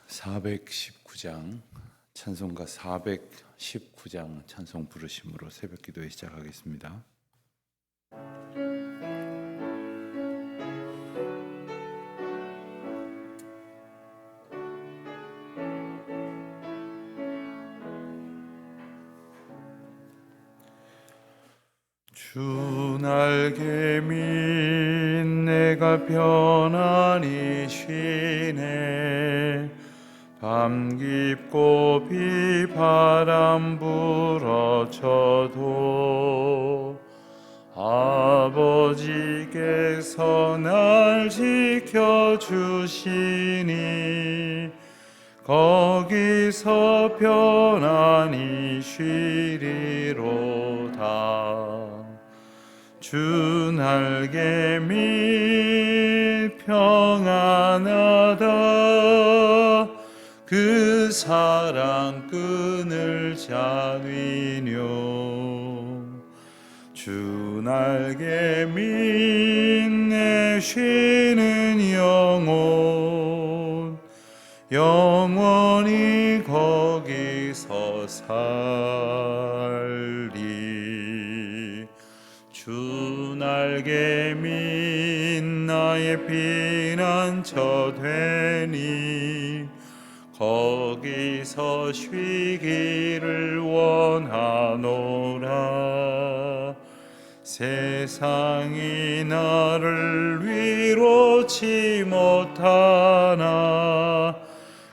419장 찬송가 419장 찬송 부르심으로 새벽 기도에 시작하겠습니다. 주 날개 밑 내가 편안히 쉬네. 밤 깊고 비바람 불어쳐도 아버지께서 날 지켜주시니 거기서 편안히 쉬리로다. 주 날개 밑 평안하다. 그 사랑 끈을 잡으뇨. 주 날개 밑 내 쉬는 영혼 영원히 거기서 살리. 주 날개 밑 나의 피난처 되니 거기서 쉬기를 원하노라. 세상이 나를 위로치 못하나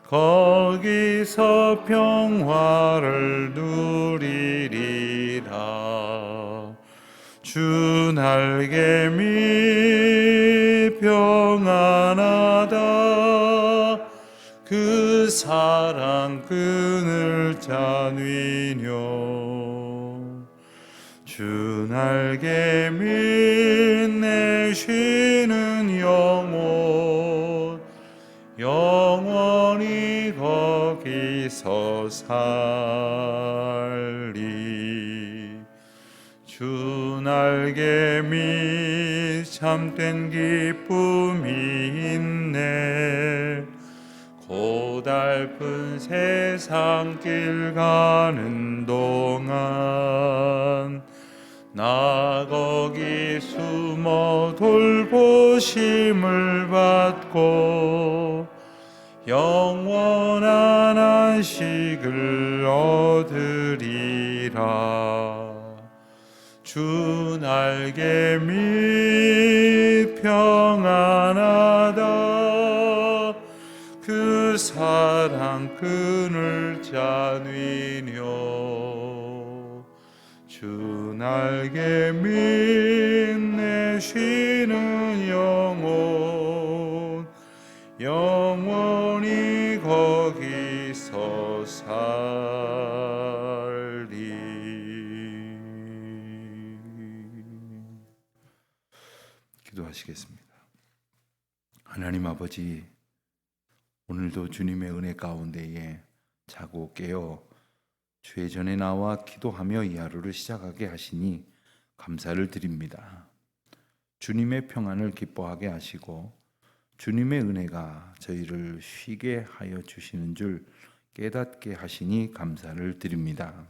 거기서 평화를 누리리라. 주 날개 밑 평안하다. 그 사랑 끈을 잡으뇨. 주 날개 밑 내 쉬는 영혼 영원히 거기서 살리. 주 날개 밑 참된 기쁨이 있네. 고달픈 세상 길 가는 동안 나 거기 숨어 돌보심을 받고 영원한 안식을 얻으리라. 주 날개 밑 평안하다. 그 사랑 끈을 잡으뇨. 주 날개 밑 내 쉬는 영혼 영원히 거기서 살리. 기도하시겠습니다. 하나님 아버지, 오늘도 주님의 은혜 가운데에 자고 깨어 주의 전에 나와 기도하며 이 하루를 시작하게 하시니 감사를 드립니다. 주님의 평안을 기뻐하게 하시고 주님의 은혜가 저희를 쉬게 하여 주시는 줄 깨닫게 하시니 감사를 드립니다.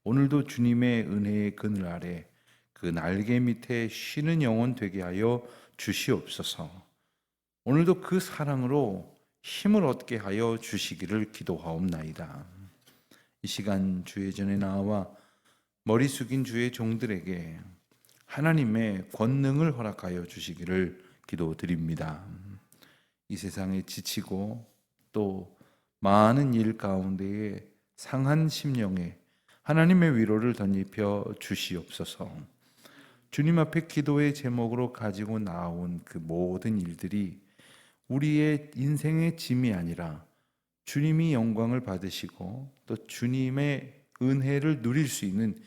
오늘도 주님의 은혜의 그늘 아래 그 날개 밑에 쉬는 영혼 되게 하여 주시옵소서. 오늘도 그 사랑으로 힘을 얻게 하여 주시기를 기도하옵나이다. 이 시간 주의 전에 나와 머리 숙인 주의 종들에게 하나님의 권능을 허락하여 주시기를 기도드립니다. 이 세상에 지치고 또 많은 일 가운데에 상한 심령에 하나님의 위로를 덧입혀 주시옵소서. 주님 앞에 기도의 제목으로 가지고 나온 그 모든 일들이 우리의 인생의 짐이 아니라 주님이 영광을 받으시고 또 주님의 은혜를 누릴 수 있는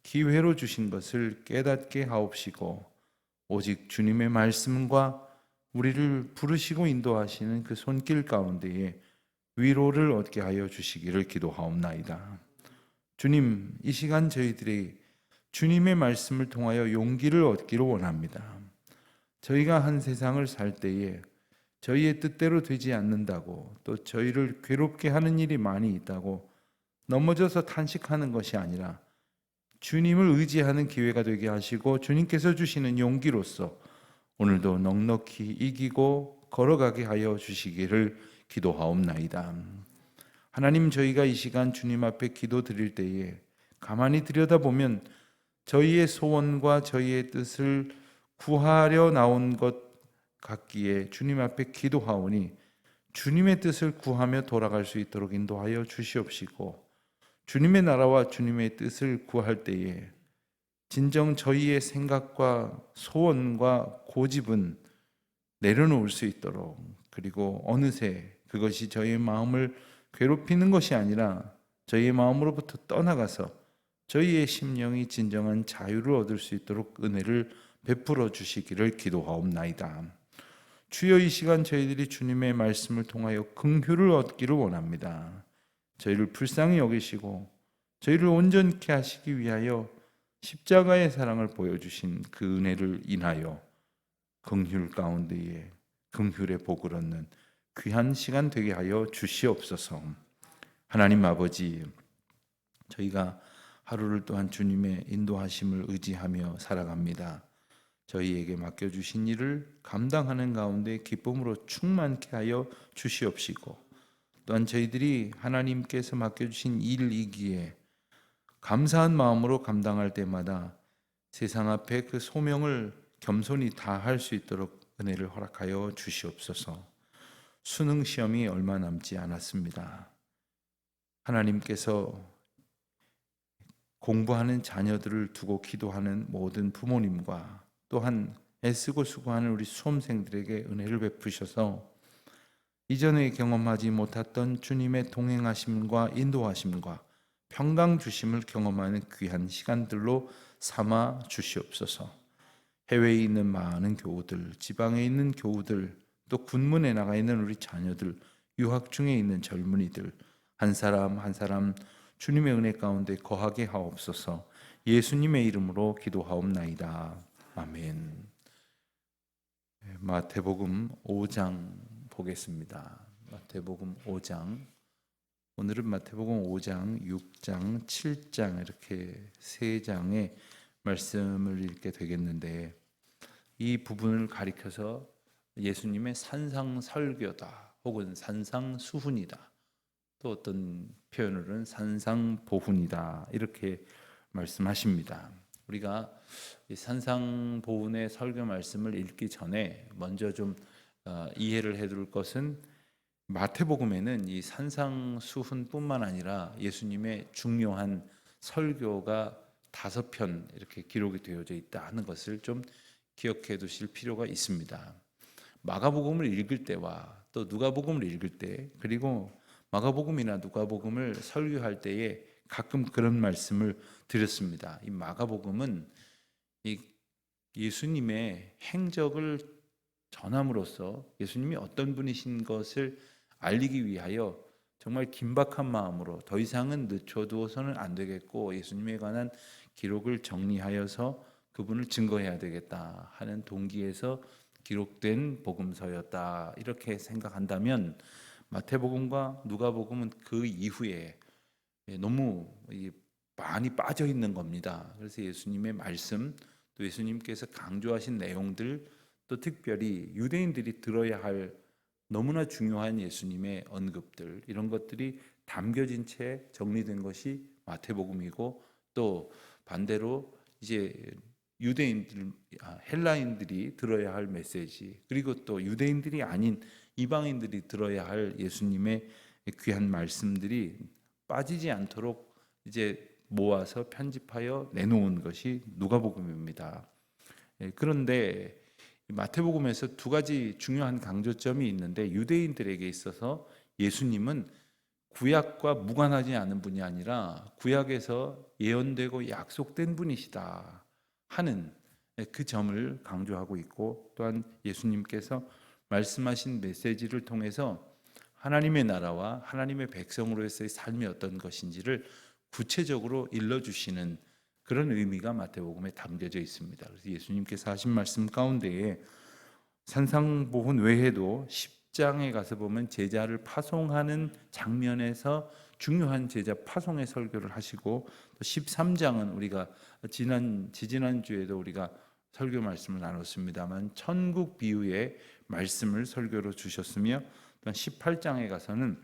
기회로 주신 것을 깨닫게 하옵시고 오직 주님의 말씀과 우리를 부르시고 인도하시는 그 손길 가운데에 위로를 얻게 하여 주시기를 기도하옵나이다. 주님, 이 시간 저희들이 주님의 말씀을 통하여 용기를 얻기를 원합니다. 저희가 한 세상을 살 때에 저희의 뜻대로 되지 않는다고, 또 저희를 괴롭게 하는 일이 많이 있다고 넘어져서 탄식하는 것이 아니라 주님을 의지하는 기회가 되게 하시고 주님께서 주시는 용기로서 오늘도 넉넉히 이기고 걸어가게 하여 주시기를 기도하옵나이다. 하나님, 저희가 이 시간 주님 앞에 기도 드릴 때에 가만히 들여다보면 저희의 소원과 저희의 뜻을 구하려 나온 것 같기에 주님 앞에 기도하오니 주님의 뜻을 구하며 돌아갈 수 있도록 인도하여 주시옵시고, 주님의 나라와 주님의 뜻을 구할 때에 진정 저희의 생각과 소원과 고집은 내려놓을 수 있도록, 그리고 어느새 그것이 저희의 마음을 괴롭히는 것이 아니라 저희의 마음으로부터 떠나가서 저희의 심령이 진정한 자유를 얻을 수 있도록 은혜를 베풀어 주시기를 기도하옵나이다. 주여, 이 시간 저희들이 주님의 말씀을 통하여 긍휼을 얻기를 원합니다. 저희를 불쌍히 여기시고 저희를 온전케 하시기 위하여 십자가의 사랑을 보여주신 그 은혜를 인하여 긍휼 가운데에 긍휼의 복을 얻는 귀한 시간 되게 하여 주시옵소서. 하나님 아버지, 저희가 하루를 또한 주님의 인도하심을 의지하며 살아갑니다. 저희에게 맡겨주신 일을 감당하는 가운데 기쁨으로 충만케 하여 주시옵시고, 또한 저희들이 하나님께서 맡겨주신 일이기에 감사한 마음으로 감당할 때마다 세상 앞에 그 소명을 겸손히 다할 수 있도록 은혜를 허락하여 주시옵소서. 수능 시험이 얼마 남지 않았습니다. 하나님께서 공부하는 자녀들을 두고 기도하는 모든 부모님과 또한 애쓰고 수고하는 우리 수험생들에게 은혜를 베푸셔서 이전에 경험하지 못했던 주님의 동행하심과 인도하심과 평강 주심을 경험하는 귀한 시간들로 삼아 주시옵소서. 해외에 있는 많은 교우들, 지방에 있는 교우들, 또 군문에 나가 있는 우리 자녀들, 유학 중에 있는 젊은이들, 한 사람 한 사람 주님의 은혜 가운데 거하게 하옵소서. 예수님의 이름으로 기도하옵나이다. 아멘. 마태복음 5장 보겠습니다. 마태복음 5장. 오늘은 마태복음 5장, 6장, 7장 이렇게 세 장의 말씀을 읽게 되겠는데, 이 부분을 가리켜서 예수님의 산상설교다 혹은 산상수훈이다, 또 어떤 표현으로는 산상보훈이다 이렇게 말씀하십니다. 우리가 이 산상보훈의 설교 말씀을 읽기 전에 먼저 좀 이해를 해둘 것은, 마태복음에는 이 산상수훈뿐만 아니라 예수님의 중요한 설교가 5편 이렇게 기록이 되어져 있다는 것을 좀 기억해 두실 필요가 있습니다. 마가복음을 읽을 때와 또 누가복음을 읽을 때, 그리고 마가복음이나 누가복음을 설교할 때에 가끔 그런 말씀을 드렸습니다. 이 마가복음은 이 예수님의 행적을 전함으로써 예수님이 어떤 분이신 것을 알리기 위하여 정말 긴박한 마음으로 더 이상은 늦춰두어서는 안 되겠고 예수님에 관한 기록을 정리하여서 그분을 증거해야 되겠다 하는 동기에서 기록된 복음서였다, 이렇게 생각한다면 마태복음과 누가복음은 그 이후에 너무 많이 빠져 있는 겁니다. 그래서 예수님의 말씀, 또 예수님께서 강조하신 내용들, 또 특별히 유대인들이 들어야 할 너무나 중요한 예수님의 언급들, 이런 것들이 담겨진 채 정리된 것이 마태복음이고, 또 반대로 이제 유대인들, 헬라인들이 들어야 할 메시지, 그리고 또 유대인들이 아닌 이방인들이 들어야 할 예수님의 귀한 말씀들이 빠지지 않도록 이제 모아서 편집하여 내놓은 것이 누가복음입니다. 그런데 마태복음에서 두 가지 중요한 강조점이 있는데, 유대인들에게 있어서 예수님은 구약과 무관하지 않은 분이 아니라 구약에서 예언되고 약속된 분이시다 하는 그 점을 강조하고 있고, 또한 예수님께서 말씀하신 메시지를 통해서 하나님의 나라와 하나님의 백성으로서의 삶이 어떤 것인지를 구체적으로 일러주시는 그런 의미가 마태복음에 담겨져 있습니다. 그래서 예수님께서 하신 말씀 가운데에 산상보훈 외에도 10장에 가서 보면 제자를 파송하는 장면에서 중요한 제자 파송의 설교를 하시고, 또 13장은 우리가 지지난 주에도 우리가 설교 말씀을 나눴습니다만 천국 비유의 말씀을 설교로 주셨으며, 또 18장에 가서는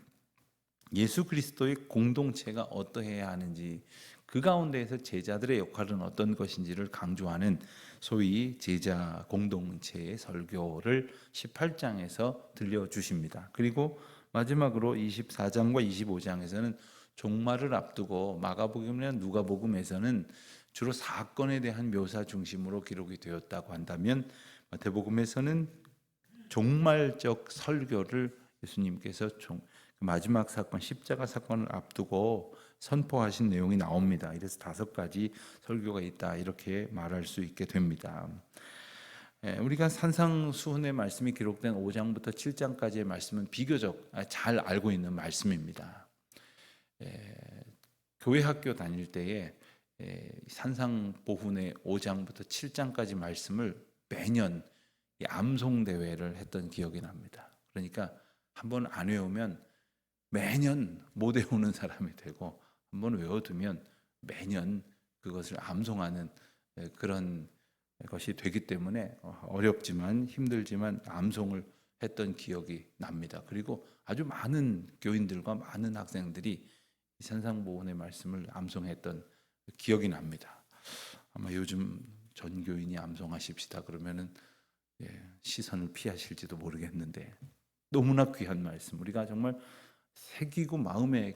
예수 그리스도의 공동체가 어떠해야 하는지, 그 가운데에서 제자들의 역할은 어떤 것인지를 강조하는 소위 제자 공동체의 설교를 18장에서 들려주십니다. 그리고 마지막으로 24장과 25장에서는 종말을 앞두고 마가복음이나 누가복음에서는 주로 사건에 대한 묘사 중심으로 기록이 되었다고 한다면, 마태복음에서는 종말적 설교를 예수님께서 마지막 사건, 십자가 사건을 앞두고 선포하신 내용이 나옵니다. 이래서 5가지 설교가 있다, 이렇게 말할 수 있게 됩니다. 우리가 산상수훈의 말씀이 기록된 5장부터 7장까지의 말씀은 비교적 잘 알고 있는 말씀입니다. 교회 학교 다닐 때에 산상보훈의 5장부터 7장까지 말씀을 매년 암송 대회를 했던 기억이 납니다. 그러니까 한번 안 외우면 매년 못 외우는 사람이 되고, 한번 외워두면 매년 그것을 암송하는 그런 것이 되기 때문에 어렵지만 힘들지만 암송을 했던 기억이 납니다. 그리고 아주 많은 교인들과 많은 학생들이 산상보훈의 말씀을 암송했던 기억이 납니다. 아마 요즘 전교인이 암송하십시다 그러면은 시선을 피하실지도 모르겠는데, 너무나 귀한 말씀, 우리가 정말 새기고 마음에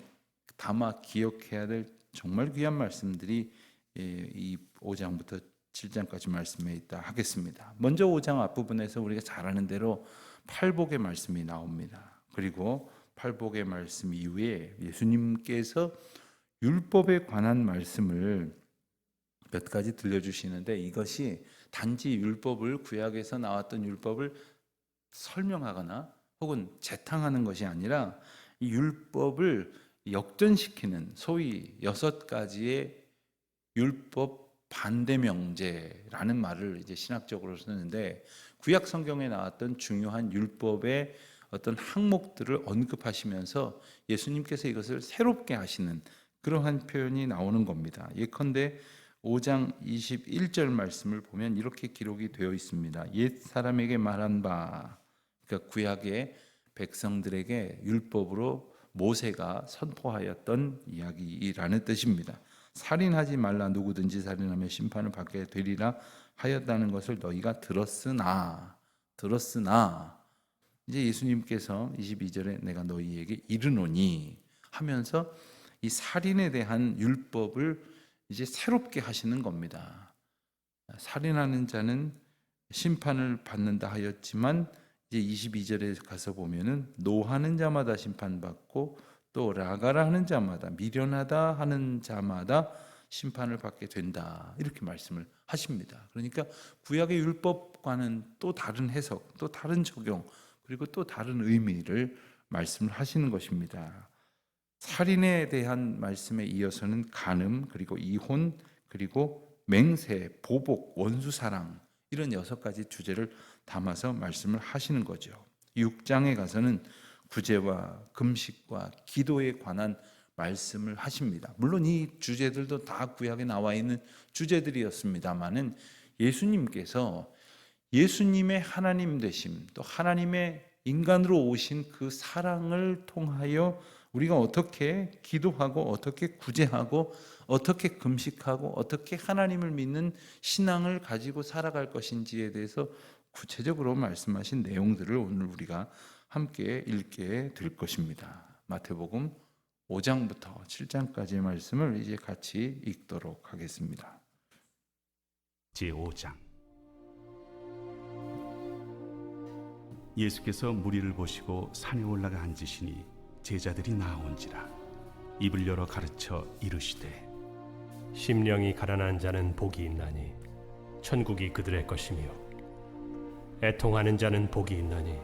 담아 기억해야 될 정말 귀한 말씀들이 이 5장부터 7장까지 말씀에 있다 하겠습니다. 먼저 5장 앞부분에서 우리가 잘 아는 대로 팔복의 말씀이 나옵니다. 그리고 팔복의 말씀 이후에 예수님께서 율법에 관한 말씀을 몇 가지 들려주시는데, 이것이 단지 율법을, 구약에서 나왔던 율법을 설명하거나 혹은 재탕하는 것이 아니라 이 율법을 역전시키는 소위 6가지의 율법 반대 명제라는 말을 이제 신학적으로 쓰는데, 구약 성경에 나왔던 중요한 율법의 어떤 항목들을 언급하시면서 예수님께서 이것을 새롭게 하시는 그러한 표현이 나오는 겁니다. 예컨대 5장 21절 말씀을 보면 이렇게 기록이 되어 있습니다. 옛 사람에게 말한 바, 그러니까 구약의 백성들에게 율법으로 모세가 선포하였던 이야기라는 뜻입니다. 살인하지 말라, 누구든지 살인하면 심판을 받게 되리라 하였다는 것을 너희가 들었으나 이제 예수님께서 22절에 내가 너희에게 이르노니 하면서 이 살인에 대한 율법을 이제 새롭게 하시는 겁니다. 살인하는 자는 심판을 받는다 하였지만, 이제 22절에 가서 보면은 노하는 자마다 심판받고, 또 라가라 하는 자마다, 미련하다 하는 자마다 심판을 받게 된다, 이렇게 말씀을 하십니다. 그러니까 구약의 율법과는 또 다른 해석, 또 다른 적용, 그리고 또 다른 의미를 말씀을 하시는 것입니다. 살인에 대한 말씀에 이어서는 간음, 그리고 이혼, 그리고 맹세, 보복, 원수사랑, 이런 6가지 주제를 담아서 말씀을 하시는 거죠. 6장에 가서는 구제와 금식과 기도에 관한 말씀을 하십니다. 물론 이 주제들도 다 구약에 나와 있는 주제들이었습니다마는, 예수님께서 예수님의 하나님 되심, 또 하나님의 인간으로 오신 그 사랑을 통하여 우리가 어떻게 기도하고, 어떻게 구제하고, 어떻게 금식하고, 어떻게 하나님을 믿는 신앙을 가지고 살아갈 것인지에 대해서 구체적으로 말씀하신 내용들을 오늘 우리가 함께 읽게 될 것입니다. 마태복음 5장부터 7장까지의 말씀을 이제 같이 읽도록 하겠습니다. 제5장. 예수께서 무리를 보시고 산에 올라가 앉으시니 제자들이 나온지라. 입을 열어 가르쳐 이르시되, 심령이 가난한 자는 복이 있나니 천국이 그들의 것이며, 애통하는 자는 복이 있나니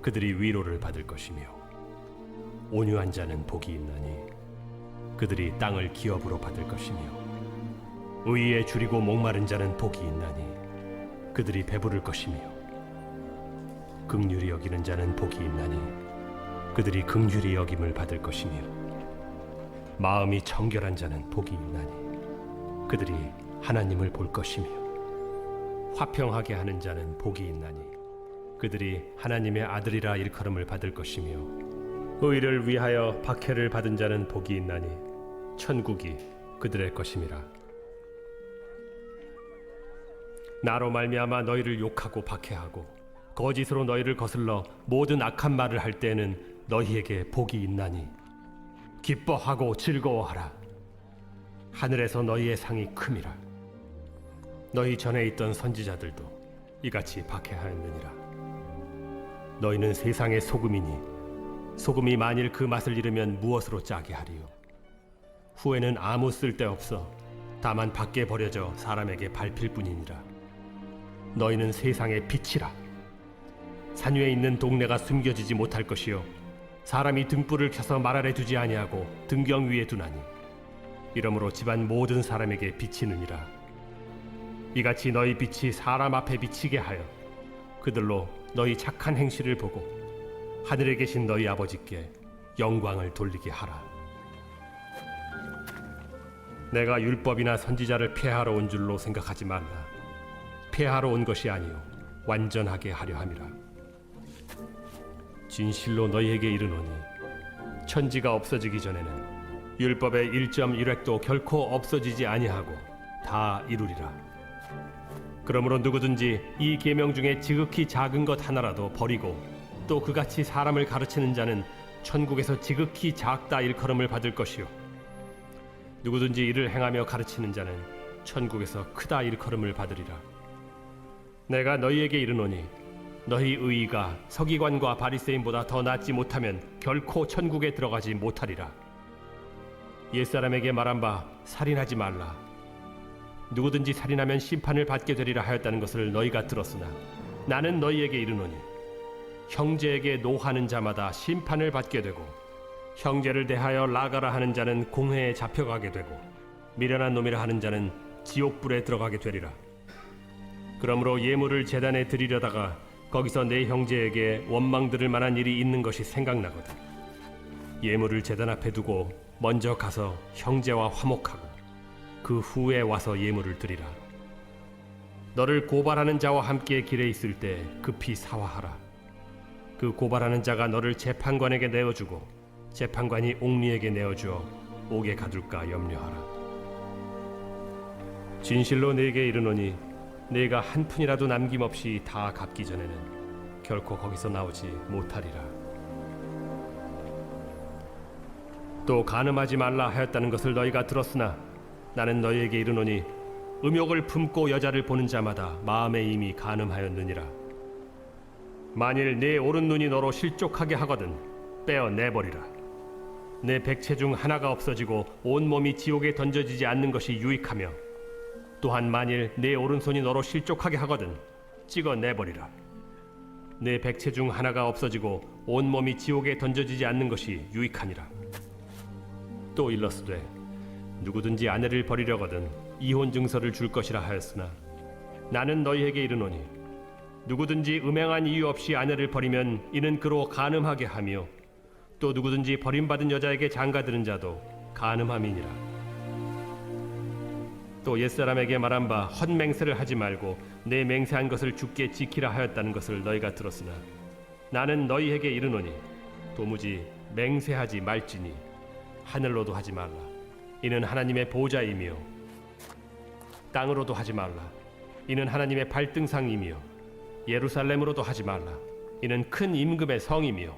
그들이 위로를 받을 것이며, 온유한 자는 복이 있나니 그들이 땅을 기업으로 받을 것이며, 의에 줄이고 목마른 자는 복이 있나니 그들이 배부를 것이며, 긍휼히 여기는 자는 복이 있나니 그들이 긍휼히 여김을 받을 것이며 마음이 정결한 자는 복이 있나니 그들이 하나님을 볼 것이며 화평하게 하는 자는 복이 있나니 그들이 하나님의 아들이라 일컬음을 받을 것이며 의를 위하여 박해를 받은 자는 복이 있나니 천국이 그들의 것임이라. 나로 말미암아 너희를 욕하고 박해하고 거짓으로 너희를 거슬러 모든 악한 말을 할 때에는 너희에게 복이 있나니 기뻐하고 즐거워하라. 하늘에서 너희의 상이 큼이라. 너희 전에 있던 선지자들도 이같이 박해하였느니라. 너희는 세상의 소금이니 소금이 만일 그 맛을 잃으면 무엇으로 짜게 하리요? 후에는 아무 쓸데없어 다만 밖에 버려져 사람에게 밟힐 뿐이니라. 너희는 세상의 빛이라. 산 위에 있는 동네가 숨겨지지 못할 것이요 사람이 등불을 켜서 말 아래 두지 아니하고 등경 위에 두나니 이러므로 집안 모든 사람에게 비치느니라. 이같이 너희 빛이 사람 앞에 비치게 하여 그들로 너희 착한 행실을 보고 하늘에 계신 너희 아버지께 영광을 돌리게 하라. 내가 율법이나 선지자를 폐하러 온 줄로 생각하지 말라. 폐하러 온 것이 아니요 완전하게 하려 함이라. 진실로 너희에게 이르노니 천지가 없어지기 전에는 율법의 1.1획도 결코 없어지지 아니하고 다 이루리라. 그러므로 누구든지 이 계명 중에 지극히 작은 것 하나라도 버리고 또 그같이 사람을 가르치는 자는 천국에서 지극히 작다 일컬음을 받을 것이요 누구든지 이를 행하며 가르치는 자는 천국에서 크다 일컬음을 받으리라. 내가 너희에게 이르노니 너희 의의가 서기관과 바리새인보다 더 낫지 못하면 결코 천국에 들어가지 못하리라. 옛사람에게 말한 바 살인하지 말라. 누구든지 살인하면 심판을 받게 되리라 하였다는 것을 너희가 들었으나 나는 너희에게 이르노니 형제에게 노하는 자마다 심판을 받게 되고 형제를 대하여 나가라 하는 자는 공회에 잡혀가게 되고 미련한 놈이라 하는 자는 지옥불에 들어가게 되리라. 그러므로 예물을 제단에 드리려다가 거기서 내 형제에게 원망 들을 만한 일이 있는 것이 생각나거든 예물을 제단 앞에 두고 먼저 가서 형제와 화목하고 그 후에 와서 예물을 드리라. 너를 고발하는 자와 함께 길에 있을 때 급히 사화하라. 그 고발하는 자가 너를 재판관에게 내어주고 재판관이 옥리에게 내어주어 옥에 가둘까 염려하라. 진실로 네게 이르노니 네가 한 푼이라도 남김없이 다 갚기 전에는 결코 거기서 나오지 못하리라. 또 간음하지 말라 하였다는 것을 너희가 들었으나 나는 너희에게 이르노니 음욕을 품고 여자를 보는 자마다 마음에 이미 간음하였느니라. 만일 네 오른 눈이 너로 실족하게 하거든 빼어 내버리라. 내 백체 중 하나가 없어지고 온 몸이 지옥에 던져지지 않는 것이 유익하며 또한 만일 내 오른손이 너로 실족하게 하거든 찍어 내버리라. 내 백체 중 하나가 없어지고 온 몸이 지옥에 던져지지 않는 것이 유익하니라. 또 일러스되 누구든지 아내를 버리려거든 이혼 증서를 줄 것이라 하였으나 나는 너희에게 이르노니 누구든지 음행한 이유 없이 아내를 버리면 이는 그로 간음하게 하며 또 누구든지 버림받은 여자에게 장가드는 자도 간음함이니라. 또 옛사람에게 말한 바 헛맹세를 하지 말고 내 맹세한 것을 주께 지키라 하였다는 것을 너희가 들었으나 나는 너희에게 이르노니 도무지 맹세하지 말지니 하늘로도 하지 말라. 이는 하나님의 보좌이며 땅으로도 하지 말라. 이는 하나님의 발등상이며 예루살렘으로도 하지 말라. 이는 큰 임금의 성이며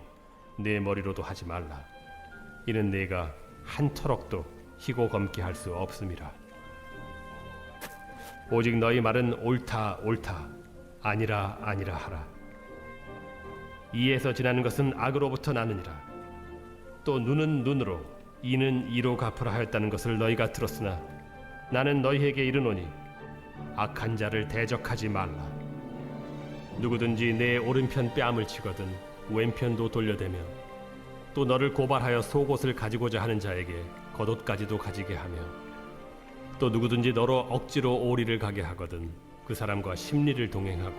내 머리로도 하지 말라. 이는 내가 한 터럭도 희고 검게 할 수 없음이라. 오직 너희 말은 옳다 옳다 아니라 아니라 하라. 이에서 지나는 것은 악으로부터 나느니라. 또 눈은 눈으로 이는 이로 갚으라 하였다는 것을 너희가 들었으나 나는 너희에게 이르노니 악한 자를 대적하지 말라. 누구든지 내 오른편 뺨을 치거든 왼편도 돌려대며 또 너를 고발하여 속옷을 가지고자 하는 자에게 겉옷까지도 가지게 하며 또 누구든지 너로 억지로 오리를 가게 하거든 그 사람과 심리를 동행하고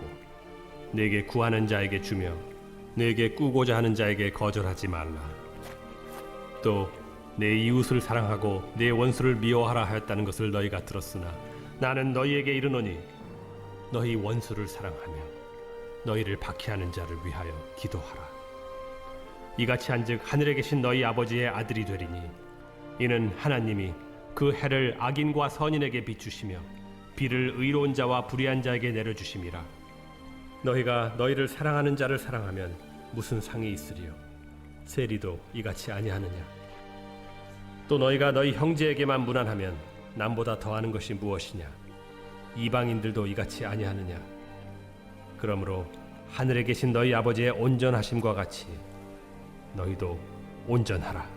내게 구하는 자에게 주며 내게 꾸고자 하는 자에게 거절하지 말라. 또 내 이웃을 사랑하고 내 원수를 미워하라 하였다는 것을 너희가 들었으나 나는 너희에게 이르노니 너희 원수를 사랑하며 너희를 박해하는 자를 위하여 기도하라. 이같이 한즉 하늘에 계신 너희 아버지의 아들이 되리니 이는 하나님이 그 해를 악인과 선인에게 비추시며 비를 의로운 자와 불의한 자에게 내려주심이라. 너희가 너희를 사랑하는 자를 사랑하면 무슨 상이 있으리요? 세리도 이같이 아니하느냐? 또 너희가 너희 형제에게만 무난하면 남보다 더하는 것이 무엇이냐? 이방인들도 이같이 아니하느냐? 그러므로 하늘에 계신 너희 아버지의 온전하심과 같이 너희도 온전하라.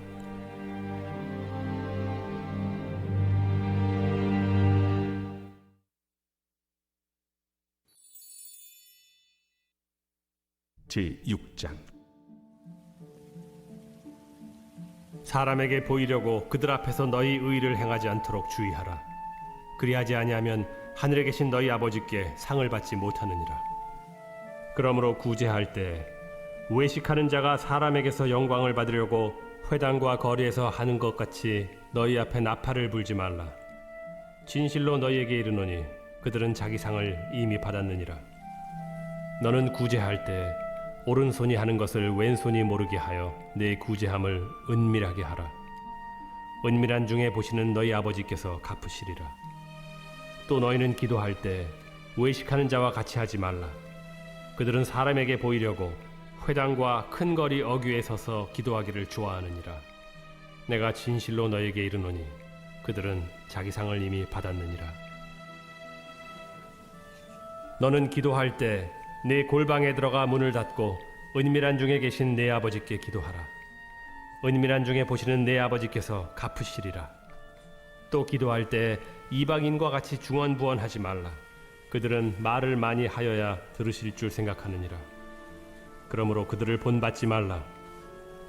제6장. 사람에게 보이려고 그들 앞에서 너희 의를 행하지 않도록 주의하라. 그리하지 아니하면 하늘에 계신 너희 아버지께 상을 받지 못하느니라. 그러므로 구제할 때 외식하는 자가 사람에게서 영광을 받으려고 회당과 거리에서 하는 것 같이 너희 앞에 나팔을 불지 말라. 진실로 너희에게 이르노니 그들은 자기 상을 이미 받았느니라. 너는 구제할 때 오른손이 하는 것을 왼손이 모르게 하여 내 구제함을 은밀하게 하라. 은밀한 중에 보시는 너희 아버지께서 갚으시리라. 또 너희는 기도할 때 외식하는 자와 같이 하지 말라. 그들은 사람에게 보이려고 회당과 큰 거리 어귀에 서서 기도하기를 좋아하느니라. 내가 진실로 너희에게 이르노니 그들은 자기 상을 이미 받았느니라. 너는 기도할 때 내 골방에 들어가 문을 닫고 은밀한 중에 계신 내 아버지께 기도하라. 은밀한 중에 보시는 내 아버지께서 갚으시리라. 또 기도할 때 이방인과 같이 중언부언하지 말라. 그들은 말을 많이 하여야 들으실 줄 생각하느니라. 그러므로 그들을 본받지 말라.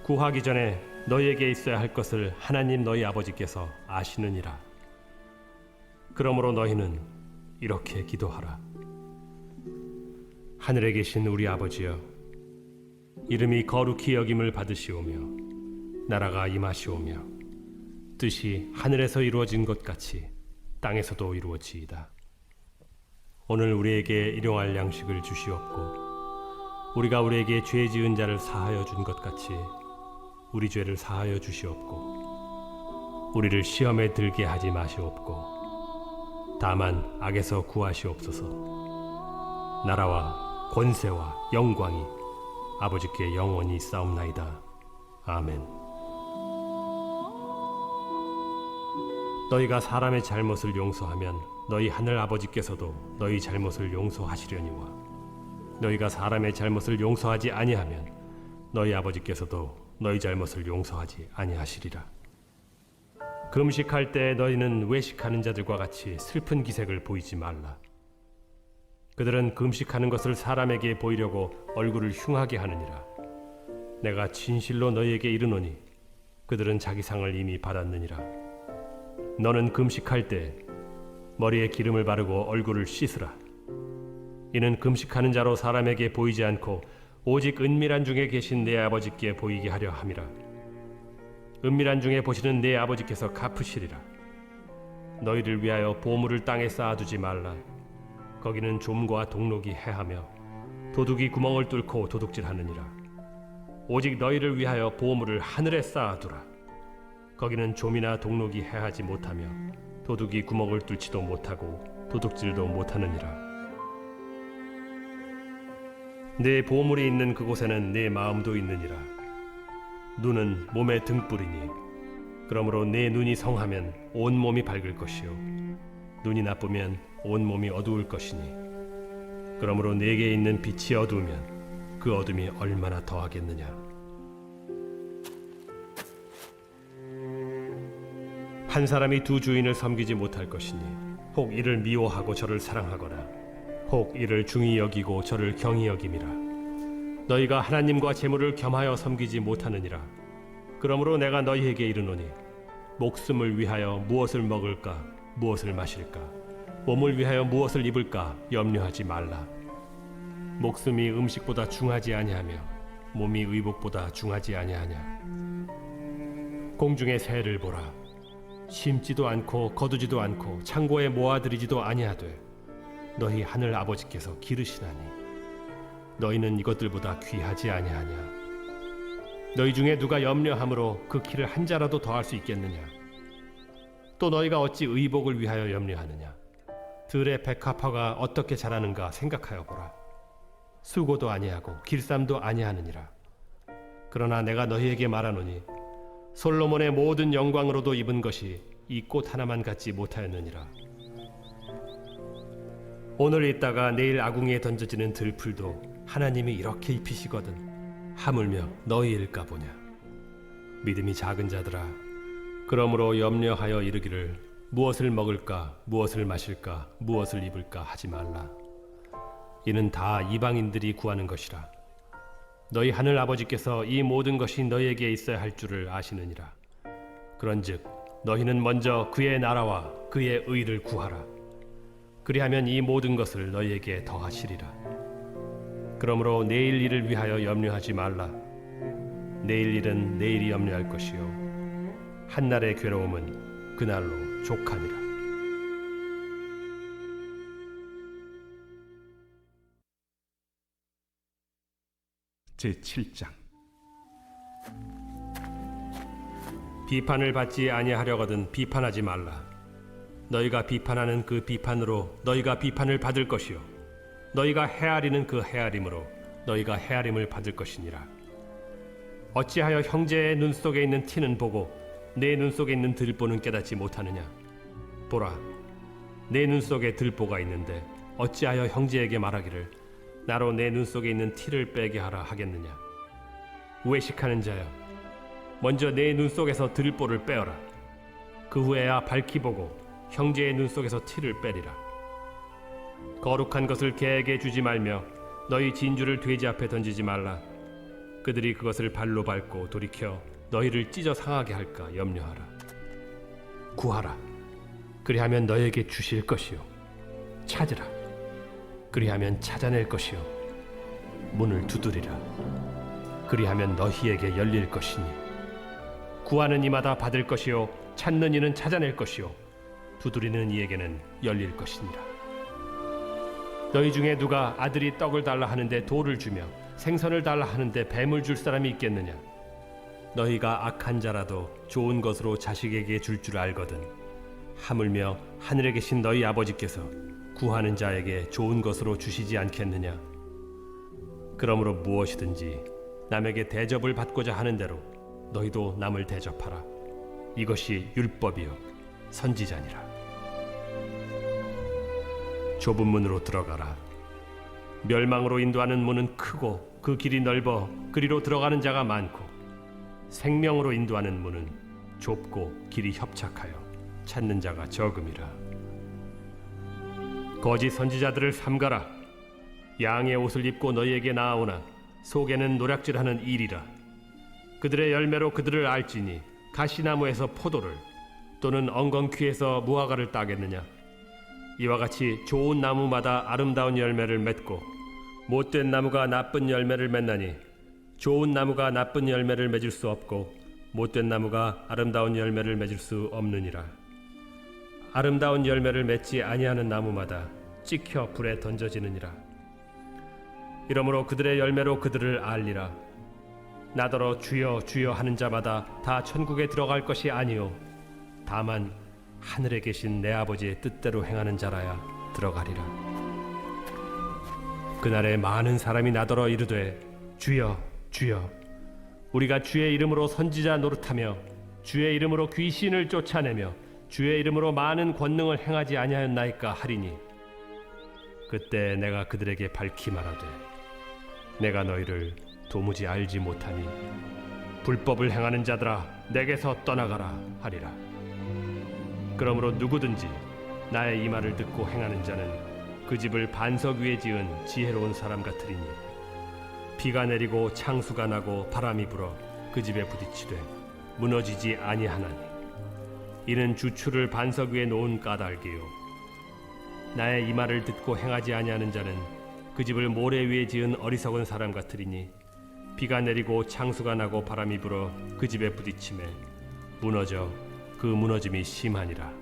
구하기 전에 너희에게 있어야 할 것을 하나님 너희 아버지께서 아시느니라. 그러므로 너희는 이렇게 기도하라. 하늘에 계신 우리 아버지여, 이름이 거룩히 여김을 받으시오며 나라가 임하시오며 뜻이 하늘에서 이루어진 것 같이 땅에서도 이루어지이다. 오늘 우리에게 일용할 양식을 주시옵고 우리가 우리에게 죄 지은 자를 사하여 준 것 같이 우리 죄를 사하여 주시옵고 우리를 시험에 들게 하지 마시옵고 다만 악에서 구하시옵소서. 나라와 권세와 영광이 아버지께 영원히 있사옵나이다. 아멘. 너희가 사람의 잘못을 용서하면 너희 하늘 아버지께서도 너희 잘못을 용서하시려니와 너희가 사람의 잘못을 용서하지 아니하면 너희 아버지께서도 너희 잘못을 용서하지 아니하시리라. 금식할 때 너희는 외식하는 자들과 같이 슬픈 기색을 보이지 말라. 그들은 금식하는 것을 사람에게 보이려고 얼굴을 흉하게 하느니라. 내가 진실로 너희에게 이르노니 그들은 자기 상을 이미 받았느니라. 너는 금식할 때 머리에 기름을 바르고 얼굴을 씻으라. 이는 금식하는 자로 사람에게 보이지 않고 오직 은밀한 중에 계신 내 아버지께 보이게 하려 함이라. 은밀한 중에 보시는 내 아버지께서 갚으시리라. 너희를 위하여 보물을 땅에 쌓아두지 말라. 거기는 좀과 동록이 해하며 도둑이 구멍을 뚫고 도둑질하느니라. 오직 너희를 위하여 보물을 하늘에 쌓아두라. 거기는 좀이나 동록이 해하지 못하며 도둑이 구멍을 뚫지도 못하고 도둑질도 못하느니라. 내 보물이 있는 그곳에는 내 마음도 있느니라. 눈은 몸의 등불이니 그러므로 내 눈이 성하면 온 몸이 밝을 것이요 눈이 나쁘면 온 몸이 어두울 것이니 그러므로 내게 있는 빛이 어두우면 그 어둠이 얼마나 더하겠느냐. 한 사람이 두 주인을 섬기지 못할 것이니 혹 이를 미워하고 저를 사랑하거나 혹 이를 중히 여기고 저를 경히 여김이라. 너희가 하나님과 재물을 겸하여 섬기지 못하느니라. 그러므로 내가 너희에게 이르노니 목숨을 위하여 무엇을 먹을까 무엇을 마실까 몸을 위하여 무엇을 입을까 염려하지 말라. 목숨이 음식보다 중하지 아니하며 몸이 의복보다 중하지 아니하냐. 공중의 새를 보라. 심지도 않고 거두지도 않고 창고에 모아들이지도 아니하되 너희 하늘 아버지께서 기르시나니 너희는 이것들보다 귀하지 아니하냐. 너희 중에 누가 염려함으로 그 키를 한 자라도 더할 수 있겠느냐. 또 너희가 어찌 의복을 위하여 염려하느냐. 들의 백합화가 어떻게 자라는가 생각하여 보라. 수고도 아니하고 길쌈도 아니하느니라. 그러나 내가 너희에게 말하노니 솔로몬의 모든 영광으로도 입은 것이 이 꽃 하나만 갖지 못하였느니라. 오늘 있다가 내일 아궁이에 던져지는 들풀도 하나님이 이렇게 입히시거든 하물며 너희일까 보냐. 믿음이 작은 자들아, 그러므로 염려하여 이르기를 무엇을 먹을까 무엇을 마실까 무엇을 입을까 하지 말라. 이는 다 이방인들이 구하는 것이라. 너희 하늘 아버지께서 이 모든 것이 너희에게 있어야 할 줄을 아시느니라. 그런즉 너희는 먼저 그의 나라와 그의 의를 구하라. 그리하면 이 모든 것을 너희에게 더하시리라. 그러므로 내일 일을 위하여 염려하지 말라. 내일 일은 내일이 염려할 것이요 한날의 괴로움은 그날로 족하니라. 제7장. 비판을 받지 아니하려거든 비판하지 말라. 너희가 비판하는 그 비판으로 너희가 비판을 받을 것이요 너희가 헤아리는 그 헤아림으로 너희가 헤아림을 받을 것이니라. 어찌하여 형제의 눈 속에 있는 티는 보고 내 눈 속에 있는 들보는 깨닫지 못하느냐. 보라, 내 눈 속에 들보가 있는데 어찌하여 형제에게 말하기를 나로 내 눈 속에 있는 티를 빼게 하라 하겠느냐. 외식하는 자여, 먼저 내 눈 속에서 들보를 빼어라. 그 후에야 밝히 보고 형제의 눈 속에서 티를 빼리라. 거룩한 것을 개에게 주지 말며 너희 진주를 돼지 앞에 던지지 말라. 그들이 그것을 발로 밟고 돌이켜 너희를 찢어 상하게 할까 염려하라. 구하라. 그리하면 너희에게 주실 것이요 찾으라. 그리하면 찾아낼 것이요 문을 두드리라. 그리하면 너희에게 열릴 것이니 구하는 이마다 받을 것이요 찾는 이는 찾아낼 것이요 두드리는 이에게는 열릴 것이니라. 너희 중에 누가 아들이 떡을 달라 하는데 돌을 주며 생선을 달라 하는데 뱀을 줄 사람이 있겠느냐. 너희가 악한 자라도 좋은 것으로 자식에게 줄 줄 알거든 하물며 하늘에 계신 너희 아버지께서 구하는 자에게 좋은 것으로 주시지 않겠느냐. 그러므로 무엇이든지 남에게 대접을 받고자 하는 대로 너희도 남을 대접하라. 이것이 율법이요 선지자니라. 좁은 문으로 들어가라. 멸망으로 인도하는 문은 크고 그 길이 넓어 그리로 들어가는 자가 많고 생명으로 인도하는 문은 좁고 길이 협착하여 찾는 자가 적음이라. 거짓 선지자들을 삼가라. 양의 옷을 입고 너희에게 나아오나 속에는 노략질하는 일이라. 그들의 열매로 그들을 알지니 가시나무에서 포도를 또는 엉겅퀴에서 무화과를 따겠느냐. 이와 같이 좋은 나무마다 아름다운 열매를 맺고 못된 나무가 나쁜 열매를 맺나니 좋은 나무가 나쁜 열매를 맺을 수 없고 못된 나무가 아름다운 열매를 맺을 수 없느니라. 아름다운 열매를 맺지 아니하는 나무마다 찍혀 불에 던져지느니라. 이러므로 그들의 열매로 그들을 알리라. 나더러 주여 주여 하는 자마다 다 천국에 들어갈 것이 아니요 다만 하늘에 계신 내 아버지의 뜻대로 행하는 자라야 들어가리라. 그날에 많은 사람이 나더러 이르되 주여 주여 우리가 주의 이름으로 선지자 노릇하며 주의 이름으로 귀신을 쫓아내며 주의 이름으로 많은 권능을 행하지 아니하였나이까 하리니 그때 내가 그들에게 밝히 말하되 내가 너희를 도무지 알지 못하니 불법을 행하는 자들아 내게서 떠나가라 하리라. 그러므로 누구든지 나의 이 말을 듣고 행하는 자는 그 집을 반석 위에 지은 지혜로운 사람 같으리니 비가 내리고 창수가 나고 바람이 불어 그 집에 부딪히되 무너지지 아니하나니 이는 주추를 반석 위에 놓은 까닭이요 나의 이 말을 듣고 행하지 아니하는 자는 그 집을 모래 위에 지은 어리석은 사람 같으리니 비가 내리고 창수가 나고 바람이 불어 그 집에 부딪힘에 무너져 그 무너짐이 심하니라.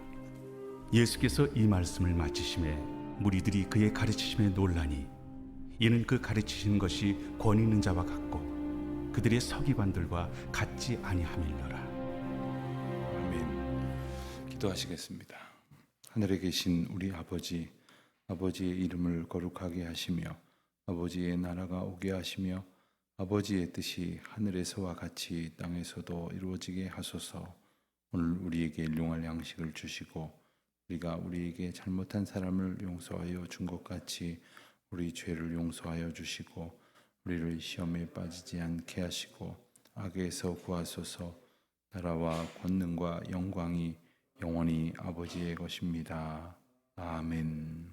예수께서 이 말씀을 마치심에 무리들이 그의 가르치심에 놀라니 이는 그 가르치시는 것이 권위 있는 자와 같고 그들의 서기관들과 같지 아니함이니라. 아멘. 기도하시겠습니다. 하늘에 계신 우리 아버지, 아버지의 이름을 거룩하게 하시며 아버지의 나라가 오게 하시며 아버지의 뜻이 하늘에서와 같이 땅에서도 이루어지게 하소서. 오늘 우리에게 일용할 양식을 주시고 우리가 우리에게 잘못한 사람을 용서하여 준 것 같이 우리 죄를 용서하여 주시고 우리를 시험에 빠지지 않게 하시고 악에서 구하소서. 나라와 권능과 영광이 영원히 아버지의 것입니다. 아멘.